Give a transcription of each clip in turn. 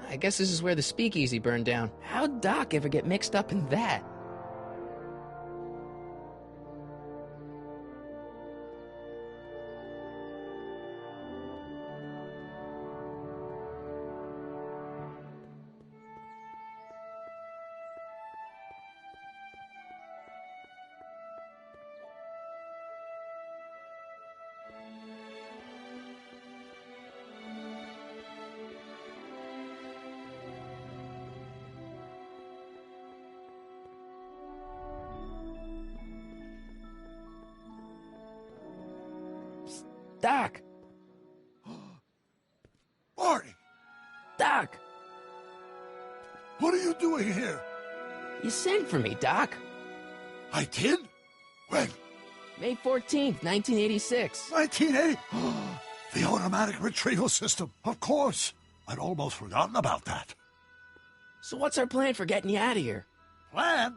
I guess this is where the speakeasy burned down. How'd Doc ever get mixed up in that? Doc! Marty! Doc! What are you doing here? You sent for me, Doc. I did? When? May 14th, 1986. 1980? The automatic retrieval system. Of course. I'd almost forgotten about that. So what's our plan for getting you out of here? Plan?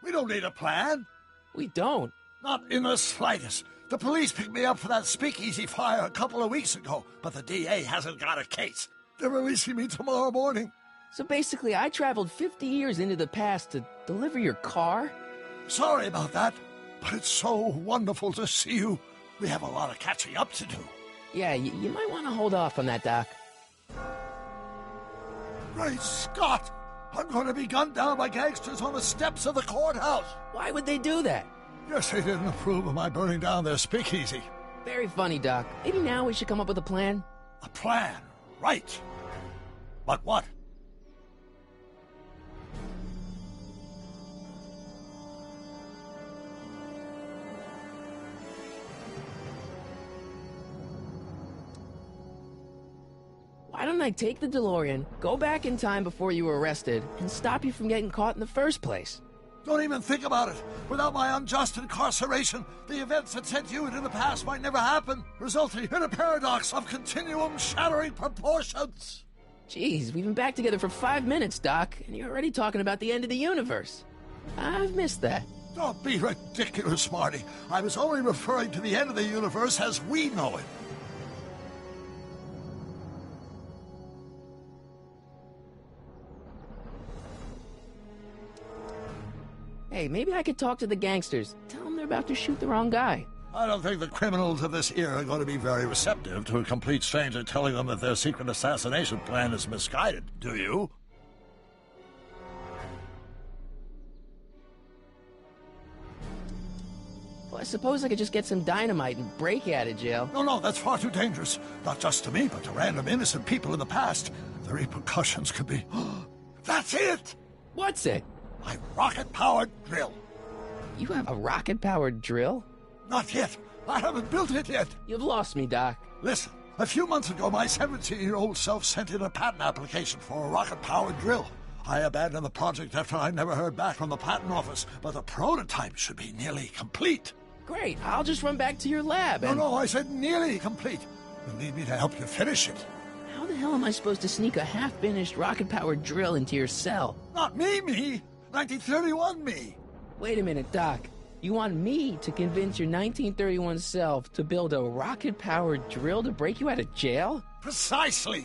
We don't need a plan. We don't. Not in the slightest. The police picked me up for that speakeasy fire a couple of weeks ago, but the DA hasn't got a case. They're releasing me tomorrow morning. So basically, I traveled 50 years into the past to deliver your car? Sorry about that, but it's so wonderful to see you. We have a lot of catching up to do. Yeah, you might want to hold off on that, Doc. Great Scott! I'm going to be gunned down by gangsters on the steps of the courthouse. Why would they do that? Guess they didn't approve of my burning down their speakeasy. Very funny, Doc. Maybe now we should come up with a plan? A plan, right. But what? Why don't I take the DeLorean, go back in time before you were arrested, and stop you from getting caught in the first place? Don't even think about it. Without my unjust incarceration, the events that sent you into the past might never happen, resulting in a paradox of continuum-shattering proportions. Jeez, we've been back together for 5 minutes, Doc, and you're already talking about the end of the universe. I've missed that. Don't be ridiculous, Marty. I was only referring to the end of the universe as we know it. Hey, maybe I could talk to the gangsters. Tell them they're about to shoot the wrong guy. I don't think the criminals of this era are going to be very receptive to a complete stranger telling them that their secret assassination plan is misguided, do you? Well, I suppose I could just get some dynamite and break you out of jail. No, that's far too dangerous. Not just to me, but to random innocent people in the past. The repercussions could be... That's it! What's it? My rocket-powered drill. You have a rocket-powered drill? Not yet. I haven't built it yet. You've lost me, Doc. Listen, a few months ago, my 17-year-old self sent in a patent application for a rocket-powered drill. I abandoned the project after I never heard back from the patent office, but the prototype should be nearly complete. Great, I'll just run back to your lab and... No, I said nearly complete. You'll need me to help you finish it. How the hell am I supposed to sneak a half-finished rocket-powered drill into your cell? Not me. 1931 me. Wait a minute, Doc. You want me to convince your 1931 self to build a rocket-powered drill to break you out of jail? Precisely.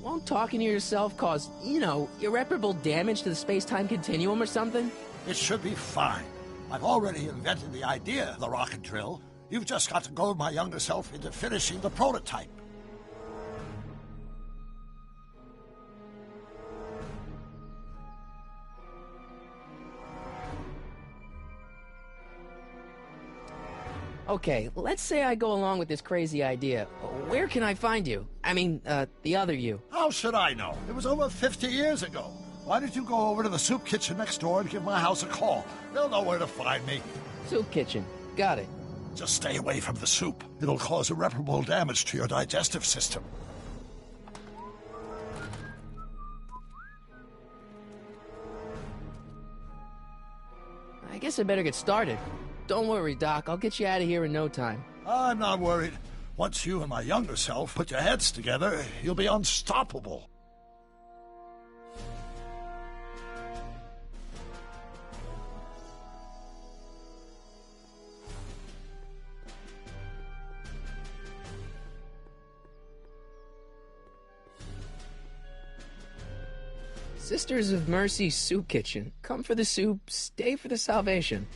Won't talking to yourself cause, irreparable damage to the space-time continuum or something? It should be fine. I've already invented the idea of the rocket drill. You've just got to goad my younger self into finishing the prototype. Okay, let's say I go along with this crazy idea. Where can I find you? I mean, the other you. How should I know? It was over 50 years ago. Why don't you go over to the soup kitchen next door and give my house a call? They'll know where to find me. Soup kitchen. Got it. Just stay away from the soup. It'll cause irreparable damage to your digestive system. I guess I better get started. Don't worry, Doc. I'll get you out of here in no time. I'm not worried. Once you and my younger self put your heads together, you'll be unstoppable. Sisters of Mercy Soup Kitchen. Come for the soup, stay for the salvation.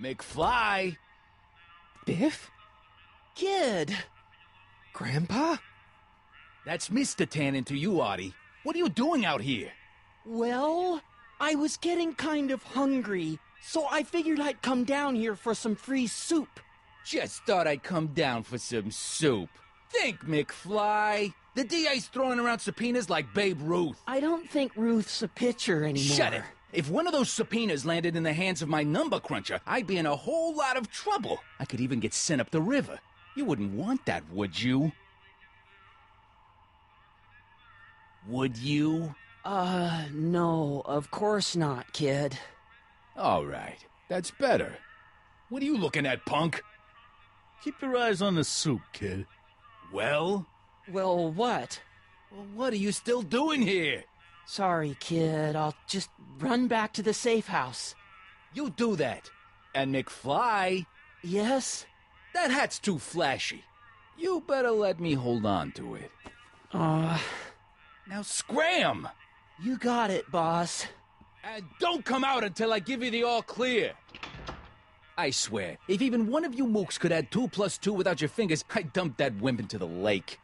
McFly! Biff? Kid! Grandpa? That's Mr. Tannen to you, Artie. What are you doing out here? Well, I was getting kind of hungry, so I figured I'd come down here for some free soup. Just thought I'd come down for some soup. Think, McFly. The DA's throwing around subpoenas like Babe Ruth. I don't think Ruth's a pitcher anymore. Shut it! If one of those subpoenas landed in the hands of my number cruncher, I'd be in a whole lot of trouble. I could even get sent up the river. You wouldn't want that, would you? Would you? No, of course not, kid. All right, that's better. What are you looking at, punk? Keep your eyes on the soup, kid. Well? Well, what? Well, what are you still doing here? Sorry, kid. I'll just run back to the safe house. You do that. And McFly, Yes? that hat's too flashy. You better let me hold on to it. Now scram! You got it, boss. And don't come out until I give you the all clear. I swear, if even one of you mooks could add 2 plus 2 without your fingers, I'd dump that wimp into the lake.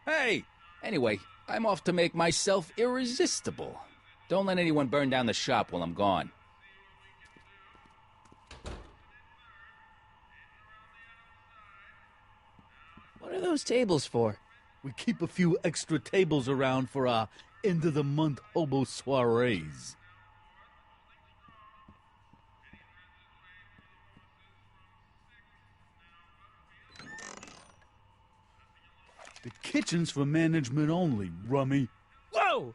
Hey! Anyway, I'm off to make myself irresistible. Don't let anyone burn down the shop while I'm gone. What are those tables for? We keep a few extra tables around for our end-of-the-month hobo soirees. The kitchen's for management only, rummy. Whoa!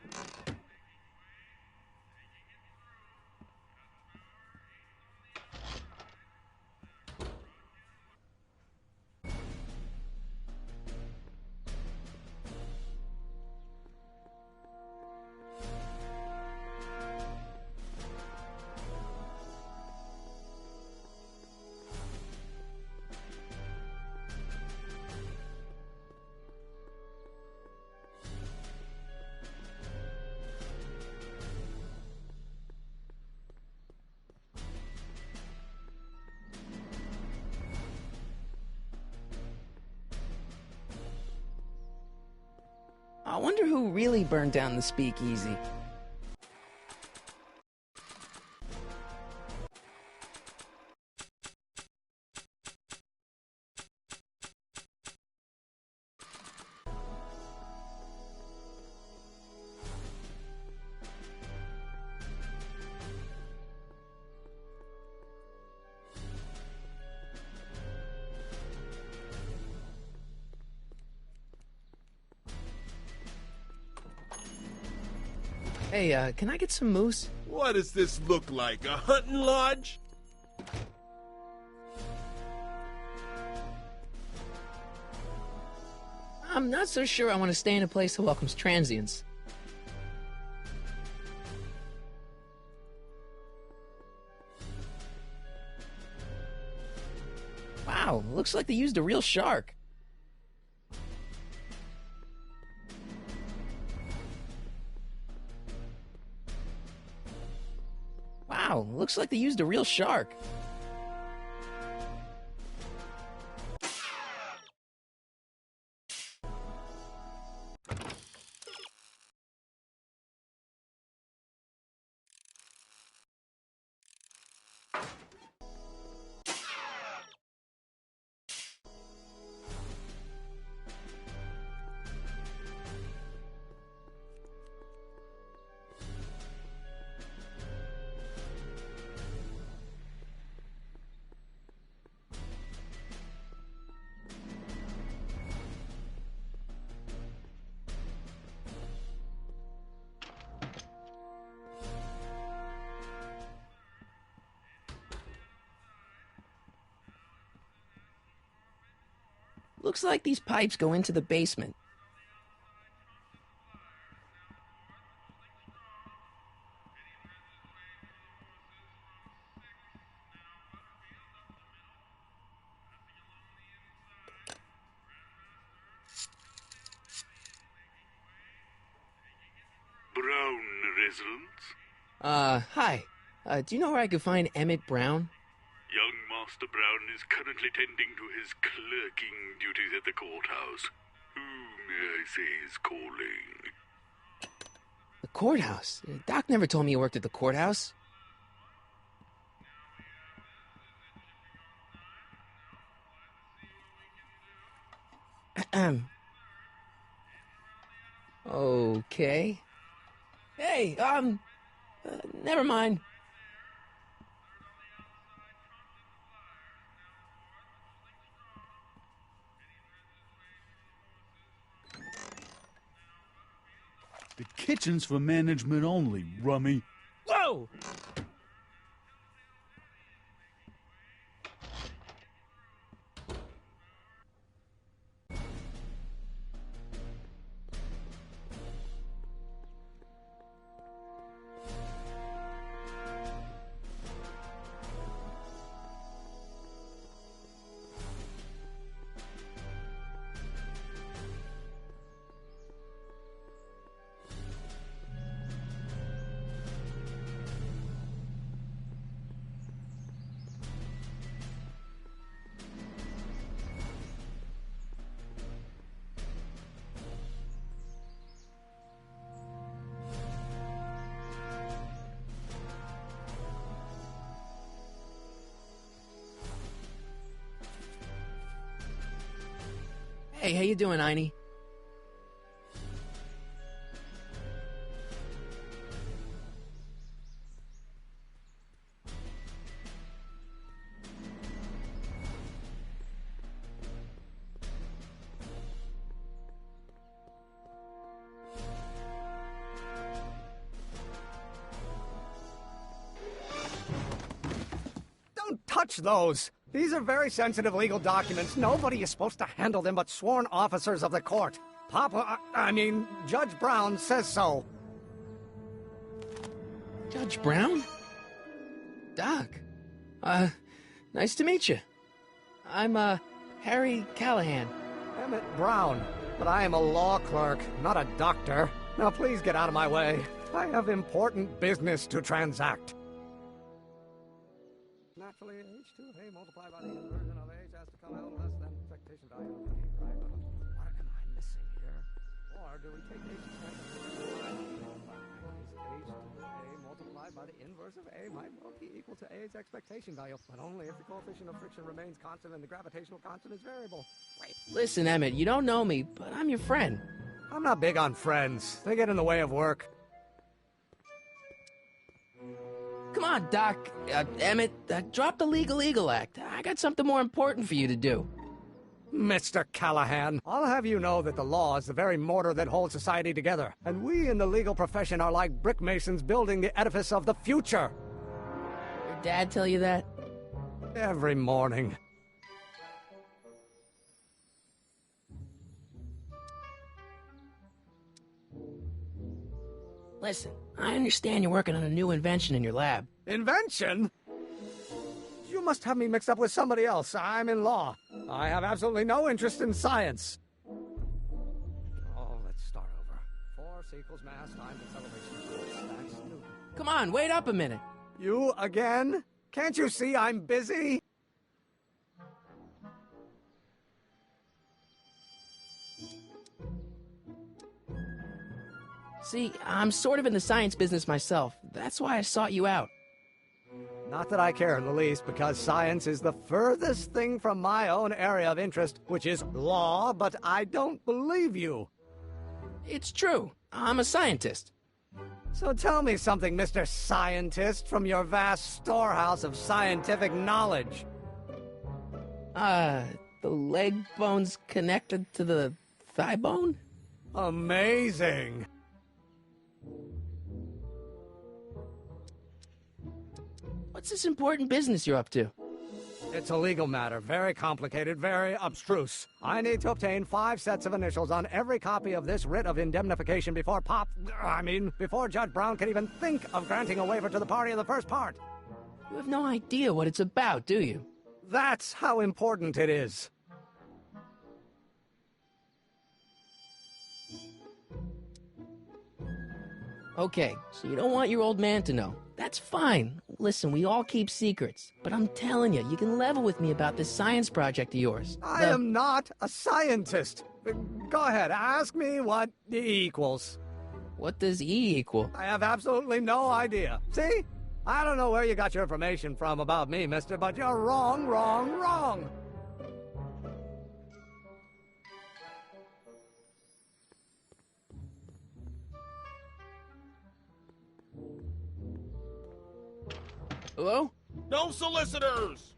I wonder who really burned down the speakeasy. Hey, can I get some moose? What does this look like, a hunting lodge? I'm not so sure I want to stay in a place that welcomes transients. looks like they used a real shark. Wow, looks like they used a real shark. Looks like these pipes go into the basement. Brown residence? Hi. Do you know where I could find Emmett Brown? Young Master Brown is currently tending to his clerking duties at the courthouse. Who, may I say, is calling? The courthouse? Doc never told me he worked at the courthouse. Okay. Hey, never mind. The kitchen's for management only, rummy. Whoa! Hey, how you doing, Einie? Don't touch those! These are very sensitive legal documents. Nobody is supposed to handle them but sworn officers of the court. Judge Brown says so. Judge Brown? Doc. Nice to meet you. I'm, Harry Callahan. Emmett Brown. But I am a law clerk, not a doctor. Now please get out of my way. I have important business to transact. Naturally, h2 of a multiplied by the inversion of h has to come out less than expectation value of b, right? What am I missing here? Or do we take h h2 of a multiplied by the inverse of a might well be equal to a's expectation value, but only if the coefficient of friction remains constant and the gravitational constant is variable. Wait. Listen, Emmett, you don't know me, but I'm your friend. I'm not big on friends. They get in the way of work. Come on, Doc. Emmett, drop the Legal Eagle Act. I got something more important for you to do. Mr. Callahan, I'll have you know that the law is the very mortar that holds society together, and we in the legal profession are like brick masons building the edifice of the future. Your dad tell you that? Every morning. Listen, I understand you're working on a new invention in your lab. Invention? You must have me mixed up with somebody else. I'm in law. I have absolutely no interest in science. Oh, let's start over. Force equals mass times acceleration. That's Newton. Come on, wait up a minute. You again? Can't you see I'm busy? See, I'm sort of in the science business myself. That's why I sought you out. Not that I care in the least, because science is the furthest thing from my own area of interest, which is law, but I don't believe you. It's true. I'm a scientist. So tell me something, Mr. Scientist, from your vast storehouse of scientific knowledge. The leg bone's connected to the thigh bone? Amazing. What's this important business you're up to? It's a legal matter, very complicated, very abstruse. I need to obtain 5 sets of initials on every copy of this writ of indemnification before before Judge Brown can even think of granting a waiver to the party in the first part. You have no idea what it's about, do you? That's how important it is. Okay, so you don't want your old man to know. That's fine. Listen, we all keep secrets. But I'm telling you, you can level with me about this science project of yours. I am not a scientist. Go ahead, ask me what E equals. What does E equal? I have absolutely no idea. See? I don't know where you got your information from about me, mister, but you're wrong, wrong, wrong. Hello? No solicitors!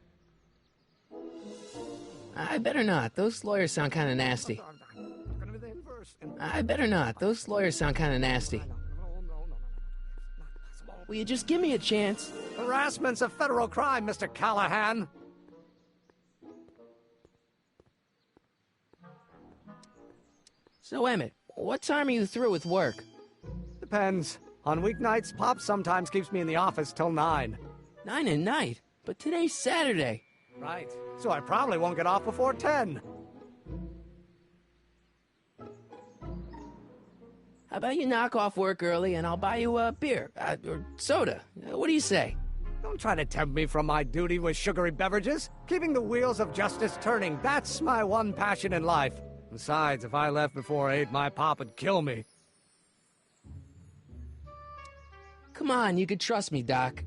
I better not. Those lawyers sound kind of nasty. I better not. Those lawyers sound kind of nasty. Will you just give me a chance? Harassment's a federal crime, Mr. Callahan. So, Emmett, what time are you through with work? Depends. On weeknights, Pop sometimes keeps me in the office till 9. 9 at night? But today's Saturday. Right. So I probably won't get off before 10. How about you knock off work early and I'll buy you a beer, or soda. What do you say? Don't try to tempt me from my duty with sugary beverages. Keeping the wheels of justice turning, that's my one passion in life. Besides, if I left before 8, my pop would kill me. Come on, you could trust me, Doc.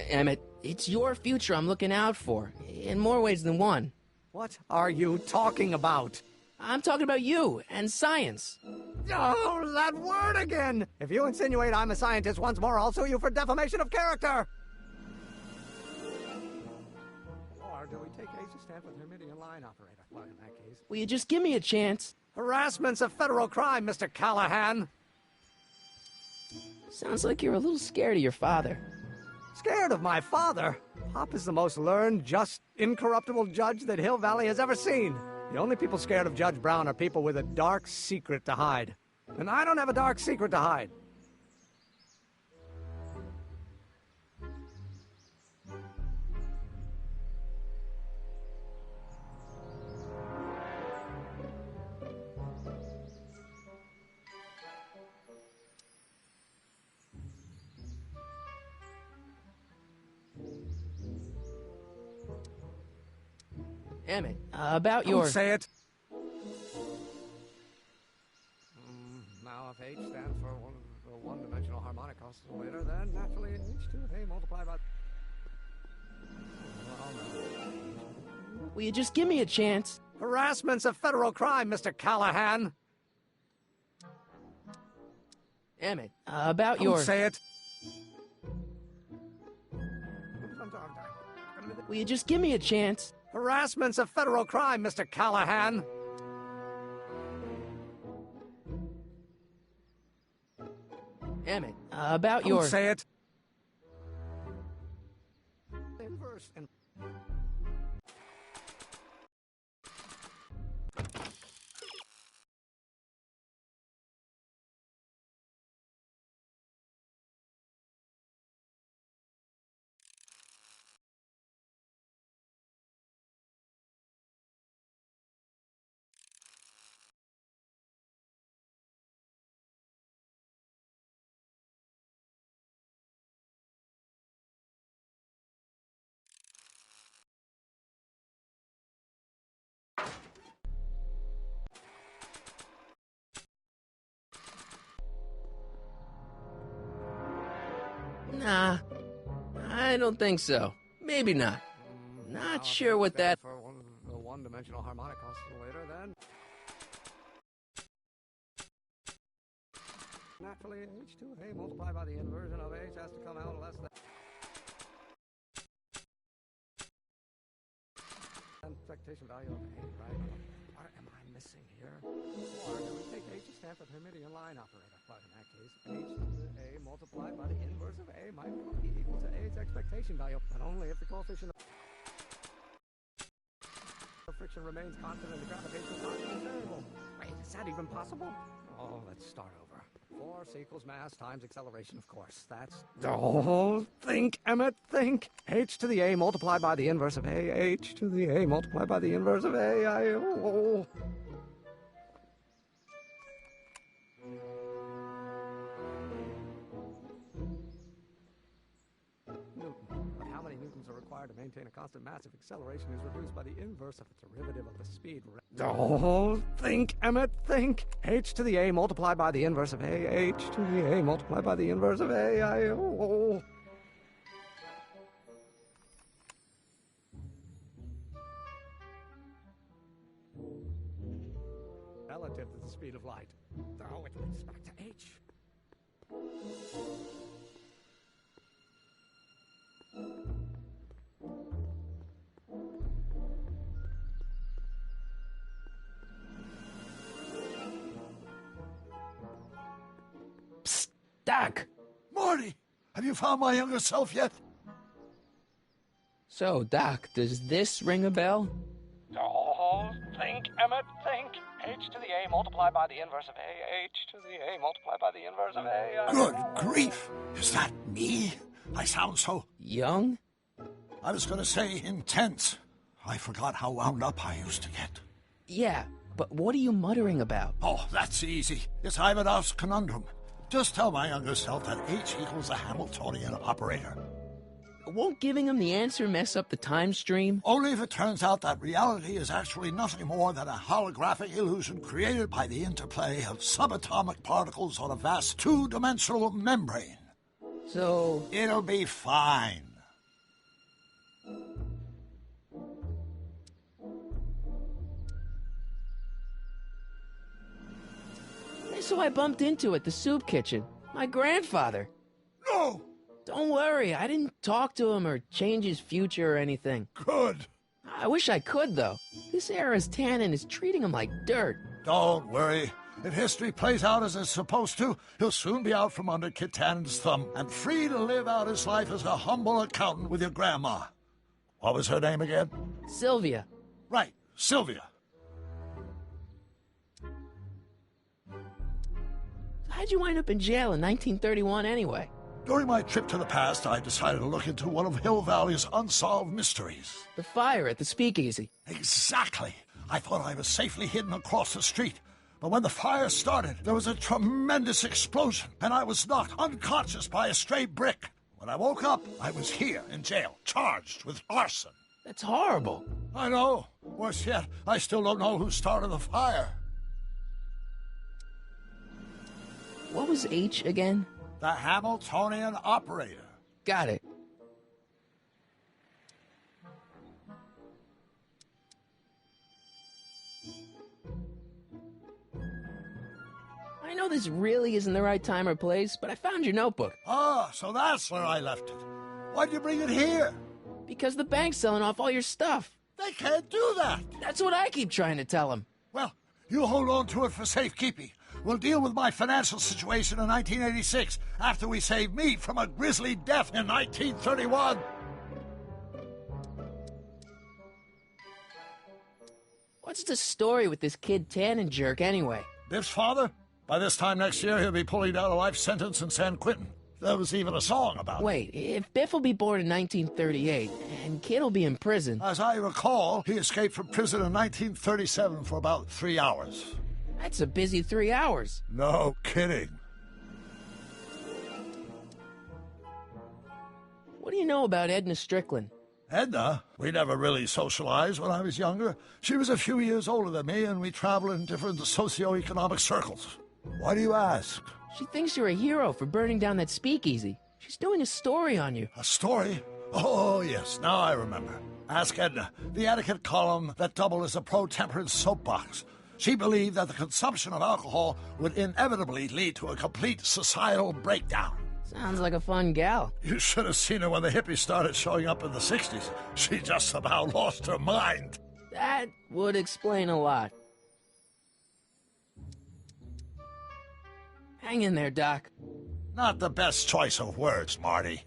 Emmett, it's your future I'm looking out for, in more ways than one. What are you talking about? I'm talking about you and science. Oh, that word again! If you insinuate I'm a scientist once more, I'll sue you for defamation of character! Or do we take A's to stand with Hermitian line operator? Well, in that case... Will you just give me a chance? Harassment's a federal crime, Mr. Callahan. Sounds like you're a little scared of your father. Scared of my father? Pop is the most learned, just, incorruptible judge that Hill Valley has ever seen. The only people scared of Judge Brown are people with a dark secret to hide. And I don't have a dark secret to hide. Emmett, about your... Don't say it. Now, if H stands for one-dimensional harmonic oscillator, then naturally H2A multiplied by... Will you just give me a chance? Harassment's a federal crime, Mr. Callahan. Emmett, about Don't your... say it. Will you just give me a chance? Harassment's a federal crime, Mr. Callahan. Emmett, about your... Don't say it. Inverse and... Nah, I don't think so. Maybe not. Not sure what that... For the one-dimensional harmonic oscillator, then. Naturally, H2A multiplied by the inversion of H has to come out less than... expectation value of A, right? What am I missing here? Or do we take H to stand for the Hermitian line operator? But in that case, H to the A multiplied by the inverse of A might be equal to A's expectation value, but only if the coefficient of friction remains constant and the gravitational constant is variable. Wait, is that even possible? Oh, let's start over. Force equals mass times acceleration, of course. That's... Oh, think, Emmett, think. H to the A multiplied by the inverse of A. H to the A multiplied by the inverse of A. Oh. Newton. But how many newtons are required to maintain a constant mass if acceleration is reduced by the inverse of the derivative of the speed? Oh, think, Emmett, think. H to the A multiplied by the inverse of A. H to the A multiplied by the inverse of A. Oh. Relative to the speed of light. Oh, with respect to H. Psst, Doc! Marty, have you found my younger self yet? So, Doc, does this ring a bell? Oh, think, Emmett, think. H to the A multiplied by the inverse of A. H to the A multiplied by the inverse of A. Good grief! Is that me? I sound so... Young? I was going to say intense. I forgot how wound up I used to get. Yeah, but what are you muttering about? Oh, that's easy. It's Ivanov's conundrum. Just tell my younger self that H equals a Hamiltonian operator. Won't giving him the answer mess up the time stream? Only if it turns out that reality is actually nothing more than a holographic illusion created by the interplay of subatomic particles on a vast two-dimensional membrane. So... It'll be fine. So I bumped into at the soup kitchen. My grandfather. No! Don't worry, I didn't talk to him or change his future or anything. Good. I wish I could, though. This era's tannin is treating him like dirt. Don't worry. If history plays out as it's supposed to, he'll soon be out from under Kit Tannen's thumb and free to live out his life as a humble accountant with your grandma. What was her name again? Sylvia. Right, Sylvia. How'd you wind up in jail in 1931 anyway? During my trip to the past, I decided to look into one of Hill Valley's unsolved mysteries. The fire at the speakeasy. Exactly. I thought I was safely hidden across the street. But when the fire started, there was a tremendous explosion, and I was knocked unconscious by a stray brick. When I woke up, I was here in jail, charged with arson. That's horrible. I know. Worse yet, I still don't know who started the fire. What was H again? The Hamiltonian operator. Got it. I know this really isn't the right time or place, but I found your notebook. Ah, so that's where I left it. Why'd you bring it here? Because the bank's selling off all your stuff. They can't do that. That's what I keep trying to tell them. Well, you hold on to it for safekeeping. We'll deal with my financial situation in 1986 after we save me from a grisly death in 1931. What's the story with this kid Tannen jerk anyway? Biff's father? By this time next year, he'll be pulling down a life sentence in San Quentin. There was even a song about it. Wait, if Biff will be born in 1938, and Kid will be in prison... As I recall, he escaped from prison in 1937 for about 3 hours. That's a busy 3 hours. No kidding. What do you know about Edna Strickland? Edna? We never really socialized when I was younger. She was a few years older than me, and we traveled in different socioeconomic circles. Why do you ask? She thinks you're a hero for burning down that speakeasy. She's doing a story on you. A story? Oh, yes, now I remember. Ask Edna, the etiquette column that doubled as a pro-temperance soapbox. She believed that the consumption of alcohol would inevitably lead to a complete societal breakdown. Sounds like a fun gal. You should have seen her when the hippies started showing up in the 60s. She just about lost her mind. That would explain a lot. Hang in there, Doc. Not the best choice of words, Marty.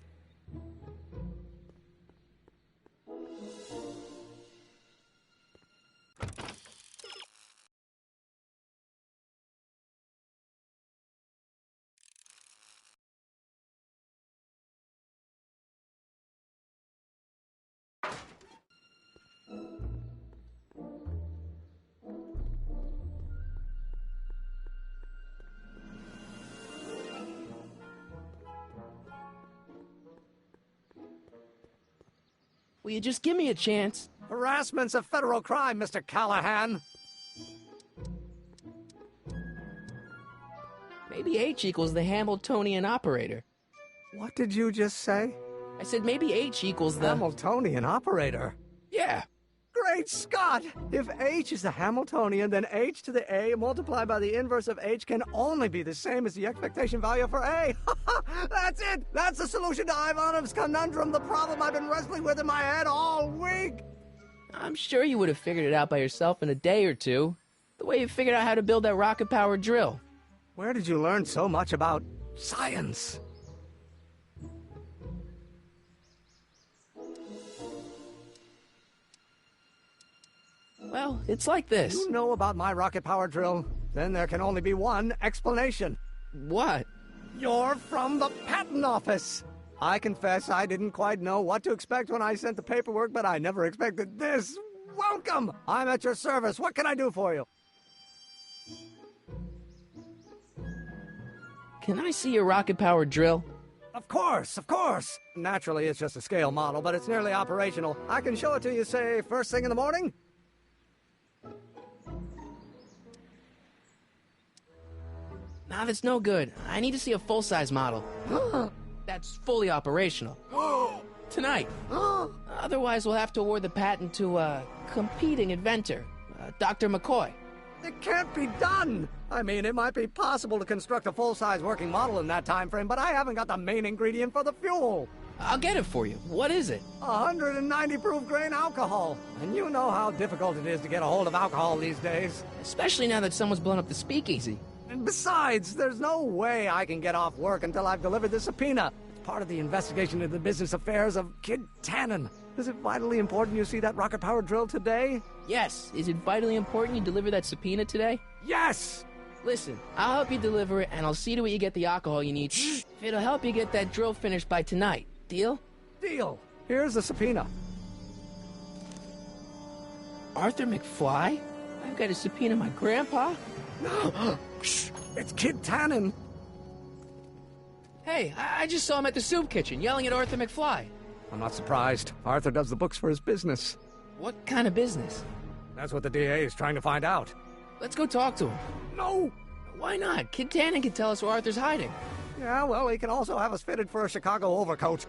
Will you just give me a chance? Harassment's a federal crime, Mr. Callahan. Maybe H equals the Hamiltonian operator. What did you just say? I said maybe H equals the... Hamiltonian operator? Yeah. Great Scott! If H is the Hamiltonian, then H to the A multiplied by the inverse of H can only be the same as the expectation value for A. That's it! That's the solution to Ivanov's conundrum, the problem I've been wrestling with in my head all week! I'm sure you would have figured it out by yourself in a day or two. The way you figured out how to build that rocket-powered drill. Where did you learn so much about science? Well, it's like this. You know about my rocket power drill? Then there can only be one explanation. What? You're from the patent office. I confess I didn't quite know what to expect when I sent the paperwork, but I never expected this. Welcome! I'm at your service. What can I do for you? Can I see your rocket-powered drill? Of course, of course. Naturally, it's just a scale model, but it's nearly operational. I can show it to you, say, first thing in the morning. Nah, that's no good. I need to see a full-size model. That's fully operational. Tonight. Otherwise, we'll have to award the patent to a competing inventor, Dr. McCoy. It can't be done! I mean, it might be possible to construct a full-size working model in that time frame, but I haven't got the main ingredient for the fuel. I'll get it for you. What is it? 190 proof grain alcohol. And you know how difficult it is to get a hold of alcohol these days. Especially now that someone's blown up the speakeasy. And besides, there's no way I can get off work until I've delivered the subpoena. It's part of the investigation into the business affairs of Kid Tannen. Is it vitally important you see that rocket-powered drill today? Yes. Is it vitally important you deliver that subpoena today? Yes! Listen, I'll help you deliver it, and I'll see to it you get the alcohol you need. If it'll help you get that drill finished by tonight. Deal? Deal. Here's the subpoena. Arthur McFly? I've got to subpoena my grandpa? Shh! It's Kid Tannen. Hey, I just saw him at the soup kitchen, yelling at Arthur McFly. I'm not surprised. Arthur does the books for his business. What kind of business? That's what the DA is trying to find out. Let's go talk to him. No! Why not? Kid Tannen can tell us where Arthur's hiding. Yeah, well, he can also have us fitted for a Chicago overcoat.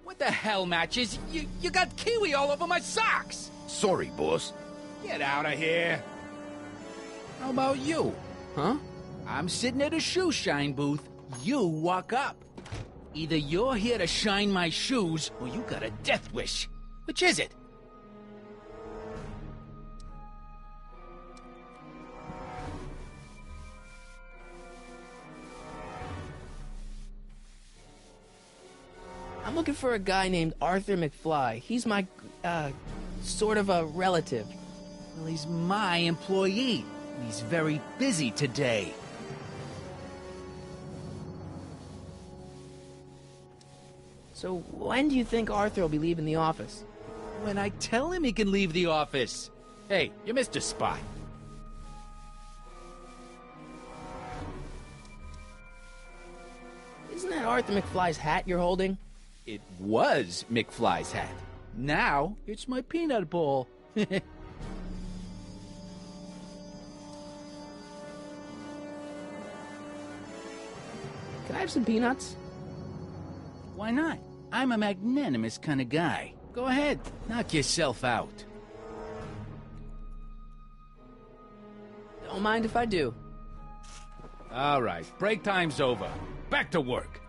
What the hell, Matches? You got kiwi all over my socks! Sorry, boss. Get out of here! How about you? Huh? I'm sitting at a shoe shine booth. You walk up. Either you're here to shine my shoes, or you got a death wish. Which is it? I'm looking for a guy named Arthur McFly. He's my, sort of a relative. Well, he's my employee. He's very busy today. So when do you think Arthur will be leaving the office? When I tell him he can leave the office. Hey, you missed a spot. Isn't that Arthur McFly's hat you're holding? It was McFly's hat. Now, it's my peanut ball. Can I have some peanuts? Why not? I'm a magnanimous kind of guy. Go ahead, knock yourself out. Don't mind if I do. All right, break time's over. Back to work.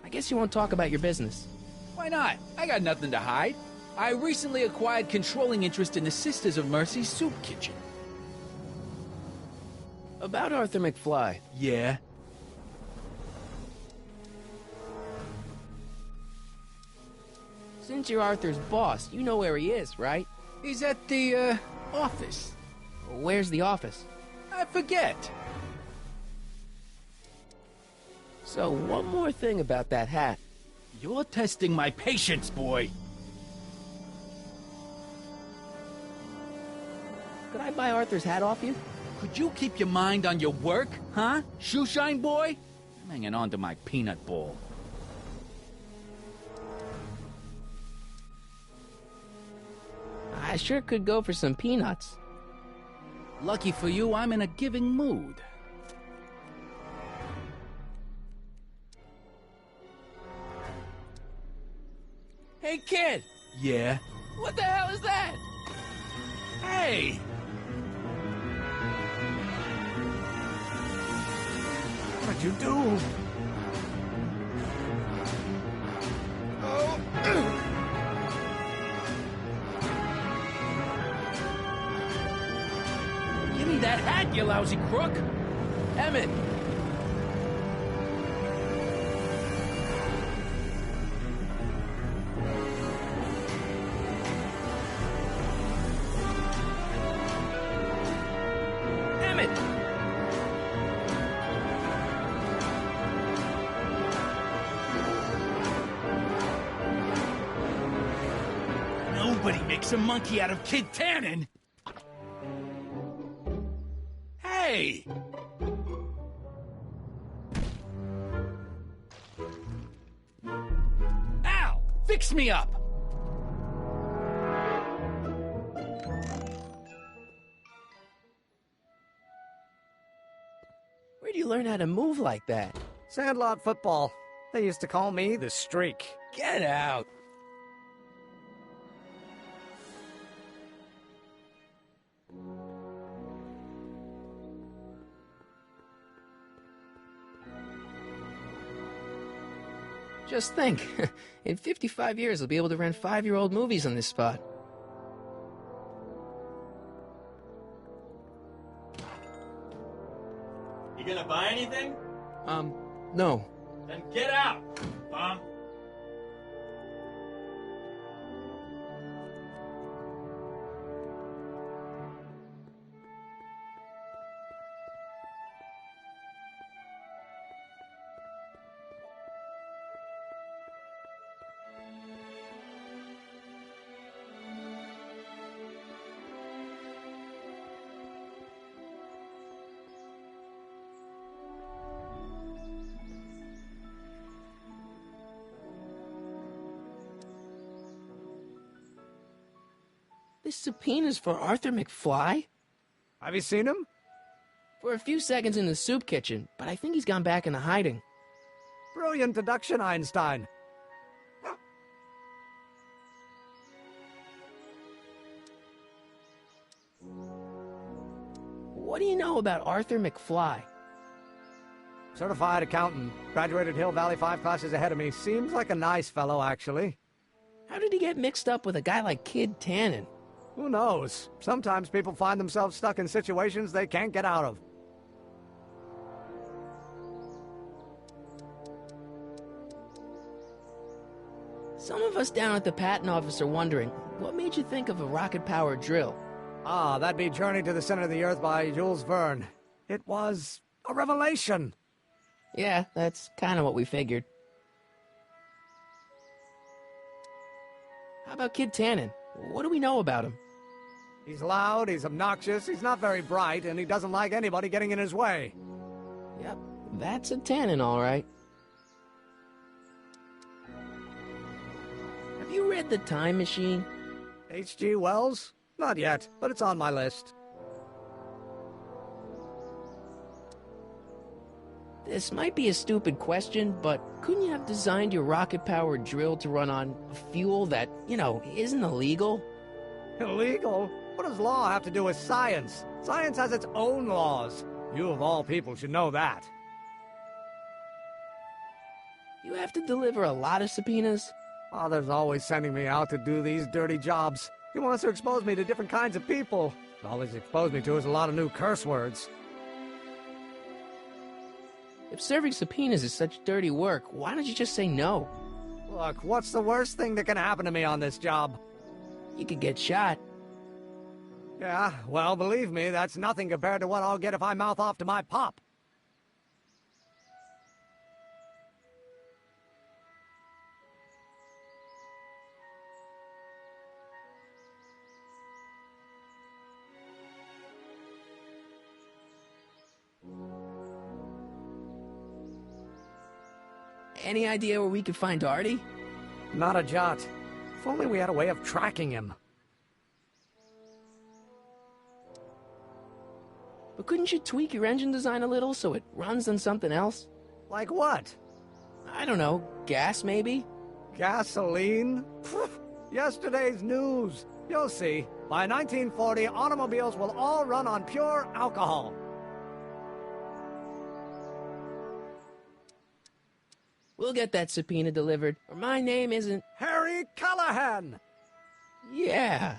I guess you won't talk about your business. Why not? I got nothing to hide. I recently acquired controlling interest in the Sisters of Mercy soup kitchen. About Arthur McFly. Yeah? Since you're Arthur's boss, you know where he is, right? He's at the, office. Where's the office? I forget. So, one more thing about that hat. You're testing my patience, boy. Could I buy Arthur's hat off you? Could you keep your mind on your work, huh? Shoeshine boy? I'm hanging on to my peanut ball. I sure could go for some peanuts. Lucky for you, I'm in a giving mood. Hey, kid! Yeah? What the hell is that? Hey! What'd you do? Give me that hat, you lousy crook! Emmett! Emmett! Nobody makes a monkey out of Kid Tannen! Hey! Ow! Fix me up! Where'd you learn how to move like that? Sandlot football. They used to call me the Streak. Get out! Just think, in 55 years, I'll be able to rent 5-year-old movies on this spot. You gonna buy anything? No. Then get out, bum. This subpoena's for Arthur McFly? Have you seen him? For a few seconds in the soup kitchen, but I think he's gone back into hiding. Brilliant deduction, Einstein. What do you know about Arthur McFly? Certified accountant. Graduated Hill Valley 5 classes ahead of me. Seems like a nice fellow, actually. How did he get mixed up with a guy like Kid Tannen? Who knows? Sometimes people find themselves stuck in situations they can't get out of. Some of us down at the patent office are wondering, what made you think of a rocket-powered drill? Ah, that'd be Journey to the Center of the Earth by Jules Verne. It was a revelation. Yeah, that's kind of what we figured. How about Kid Tannen? What do we know about him? He's loud, he's obnoxious, he's not very bright, and he doesn't like anybody getting in his way. Yep, that's a Tannen, all right. Have you read The Time Machine? H.G. Wells? Not yet, but it's on my list. This might be a stupid question, but couldn't you have designed your rocket-powered drill to run on a fuel that, isn't illegal? Illegal? What does law have to do with science? Science has its own laws. You of all people should know that. You have to deliver a lot of subpoenas? Father's always sending me out to do these dirty jobs. He wants to expose me to different kinds of people. All he's exposed me to is a lot of new curse words. If serving subpoenas is such dirty work, why don't you just say no? Look, what's the worst thing that can happen to me on this job? You could get shot. Yeah, well, believe me, that's nothing compared to what I'll get if I mouth off to my pop. Any idea where we could find Artie? Not a jot. If only we had a way of tracking him. But couldn't you tweak your engine design a little so it runs on something else? Like what? I don't know, gas maybe? Gasoline? Pfft, yesterday's news. You'll see. By 1940, automobiles will all run on pure alcohol. We'll get that subpoena delivered, or my name isn't... Harry Callahan! Yeah.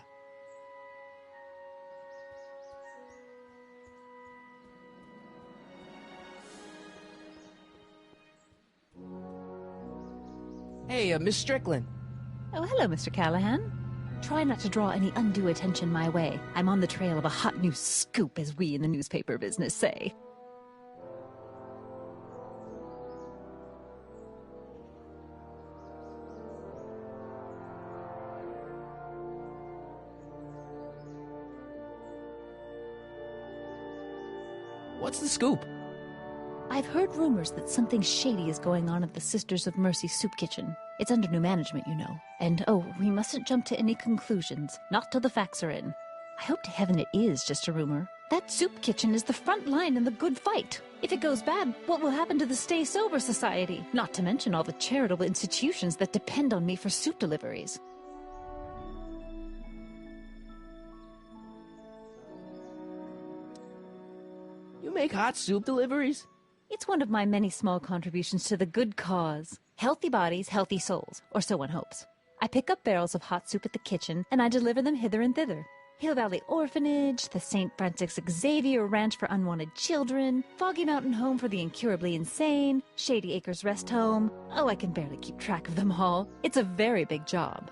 Hey, Miss Strickland. Oh, hello, Mr. Callahan. Try not to draw any undue attention my way. I'm on the trail of a hot new scoop, as we in the newspaper business say. What's the scoop? I've heard rumors that something shady is going on at the Sisters of Mercy soup kitchen. It's under new management, you know. And, we mustn't jump to any conclusions. Not till the facts are in. I hope to heaven it is just a rumor. That soup kitchen is the front line in the good fight. If it goes bad, what will happen to the Stay Sober Society? Not to mention all the charitable institutions that depend on me for soup deliveries. You make hot soup deliveries? It's one of my many small contributions to the good cause. Healthy bodies, healthy souls, or so one hopes. I pick up barrels of hot soup at the kitchen, and I deliver them hither and thither. Hill Valley Orphanage, the St. Francis Xavier Ranch for Unwanted Children, Foggy Mountain Home for the Incurably Insane, Shady Acres Rest Home. Oh, I can barely keep track of them all. It's a very big job.